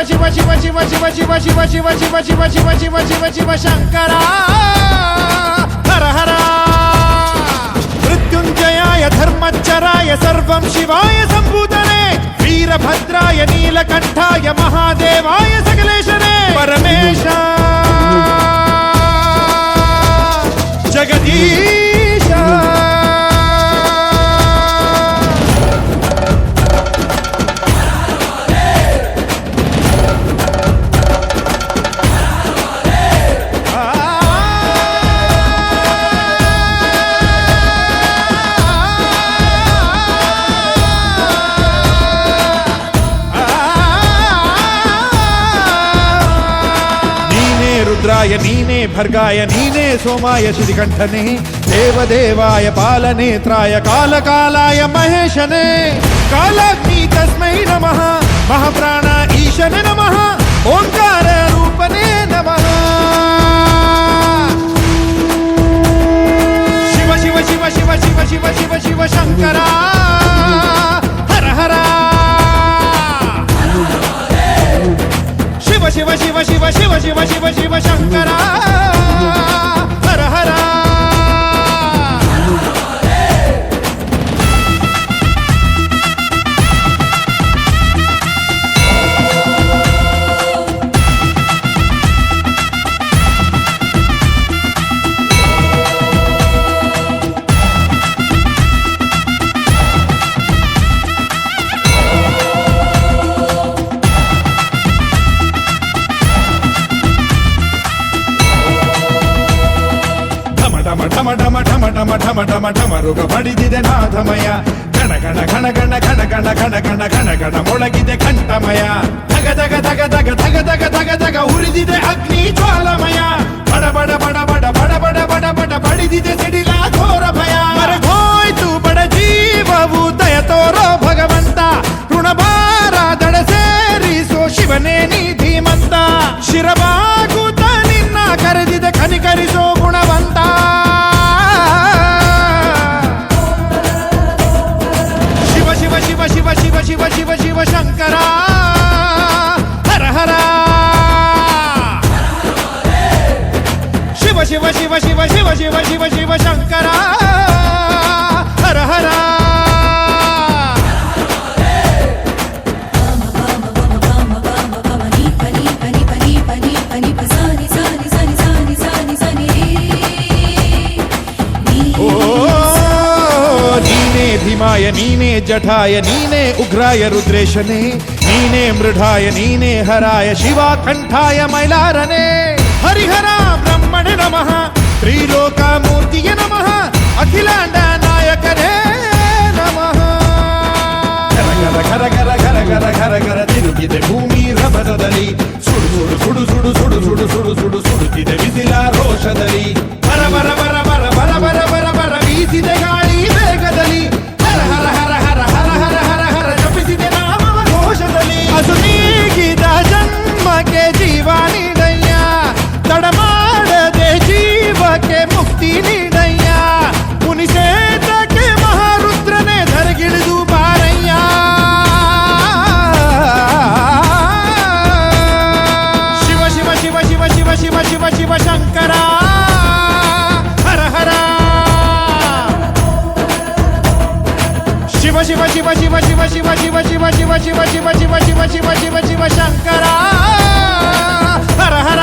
ಶಿವ ಶಿವ ಶಿವ ಶಿವ ಶಿವ ಶಿವ ಶಿವ ಶಿವ ಶಿವ ಶಿವ ಶಿವ ಶಿವ ಶಿವ ಶಂಕರ ಹರ ಹರ ಮೃತ್ಯುಂಜಯಾಯ ಧರ್ಮಚ್ಚರಾಯ ಸರ್ವಂ ಶಿವಾಯ ಸಂಭೂತನೆ ವೀರಭದ್ರಾಯ ನೀಲಕಂಠಾಯ ಮಹಾದೇವಾಯ ಸಕಲೇಶನೇ ಪರಮೇಶ ಜಗದೀಶ ರುದ್ರಾಯ ನೀನೇ ಭರ್ಗಾಯ ನೀನೇ ಸೋಮಾಯ ಶ್ರೀಕಂಠನೇ ದೇವದೇವಾಯ ಪಾಲನೇತ್ರಾಯ ಕಾಲಕಾಲಾಯ ಮಹೇಶನೇ ಕಾಲಾಗ್ನಿ ತಸ್ಮೈ ನಮಃ ಮಹಾಪ್ರಾಣ ಈಶನೇ ನಮಃ ಓಂಕಾರ ರೂಪನೇ ನಮಃ ಶಿವ ಶಿವ ಶಿವ ಶಿವ ಶಿವ ಶಿವ ಶಿವ ಶಿವ ಶಂಕರ ಹರ ಹರ ಶಿವ ಶಿವ ಶಿವ ಶಿವ ಶಿವ ಶಿವ ಶಿವ ಶಿವ ಶಂಕರ ಹರ ಹರ ಢಮ ಢಮ ಢಮ ಢಮ ಢಮ ಢಮ ಢಮರುಗ ಬಡಿದಿದೆ ನಾಥಮಯ ಗಣ ಗಣ ಘಣ ಗಣ ಘಣ ಗಣ ಘಣ ಗಣ ಘಣ ಗಣ ಮೊಳಗಿದೆ ಕಂಠಮಯ ಧಗ ಧಗ ಧಗ ಧಗ ಧಗ ಧಗ ಧಗ ಧಗ ಉರಿದಿದೆ ಅಗ್ನಿ ಜ್ವಾಲಮಯ ಬಡ ಬಡ ಬಡ ಬಡ ಬಡ ಬಡ ಬಡ ಬಡ ಬಡಿದಿದೆ ಸಿಡಿಲ ಘೋರ ಭಯ ಮರಗೋಯ್ತು ಬಡ ಜೀವವು ದಯ ತೋರೋ ಭಗವಂತ ಋಣಭಾರ ದಡ ಸೇರಿಸೋ ಶಿವನೇ ನೀ ಧೀಮಂತ ಶಿರಬಾಗುತ್ತ ನಿನ್ನ ಕರೆದಿದೆ ಕನಿಕರಿಸೋ ಗುಣವಂತ ಶಿವ ಶಿವ ಶಿವ ಶಿವ ಶಿವ ಶಿವ ಶಿವ ಶಂಕರ ಹರ ಹರ ಶಿವ ಶಿವ ಶಿವ ಶಿವ ಶಿವ ಶಿವ ಶಿವ ಶಿವ ಶಂಕರ ಹರ ಹರ ಭೀಮಾಯ ನೀನೇ ಜಠಾಯ ನೀನೇ ಉಗ್ರಾಯ ರುದ್ರೇಶನೇ ನೀನೇ ಮೃಢಾಯ ನೀನೇ ಹರಾಯ ಶಿವ ಕಂಠಾಯ ಮೈಲಾರನೇ ಹರಿಹರ ಬ್ರಹ್ಮಣೆ ನಮಃ ತ್ರಿಲೋಕ ಮೂರ್ತಿಯ ನಮಃ ಅಖಿಲಾಂಡ ನಾಯಕನೇ ನಮಃ ಗರ ಗರ ಗರ ಗರ ಗರ ಗರ ತಿರುಗಿದೆ ಭೂಮಿ ರಭಸದಲ್ಲಿ ಸುಡು ಸುಡು ಸುಡು ಸುಡು ಸುಡು ಸುಡು ಸುಡು ಸುಡುತ್ತಿದೆ ಬಿಸಿಲ ರೋಷದಲ್ಲಿ ಬರ ಬರ ಬರ ಬರ ಬರ ಬರ ಬರ ಬರ ಬೀಸಿದೆ ಗಾಳಿ ವೇಗದಲ್ಲಿ ಹರ ಹರ ಹರ ಹರ ಹರ ಹರ ಹರ ಹರ ಜಪಿಸಿದೆ ನಾಮವ ಘೋಷದಲ್ಲಿ ಅಸು ನೀಗಿದ ಜನ್ಮಕ್ಕೆ ಜೀವ ನೀಡಯ್ಯ ತಡ ಮಾಡದೆ ಜೀವಕ್ಕೆ ಮುಕ್ತಿ ನೀಡಯ್ಯ ಮುನಿಷೇತ್ರಕ್ಕೆ ಮಹಾರುದ್ರನೇ ಧರೆಗಿಳಿದು ಬಾರಯ್ಯ ಶಿವ ಶಿವ ಶಿವ ಶಿವ ಶಿವ ಶಿವ ಶಿವ ಶಿವ ಶಂಕರ ಹರ ಹರ ಶಿವ ಶಿವ ಶಿವ ಶಿವ ಶಿವ ಶಿವ ಶಿವ ಶಿವ ಶಿವ ಶಿವ ಶಿವ ಶಿವ ಶಿವ ಶಿವ ಶಿವ ಶಿವ ಶಂಕರ ಹರ ಹರ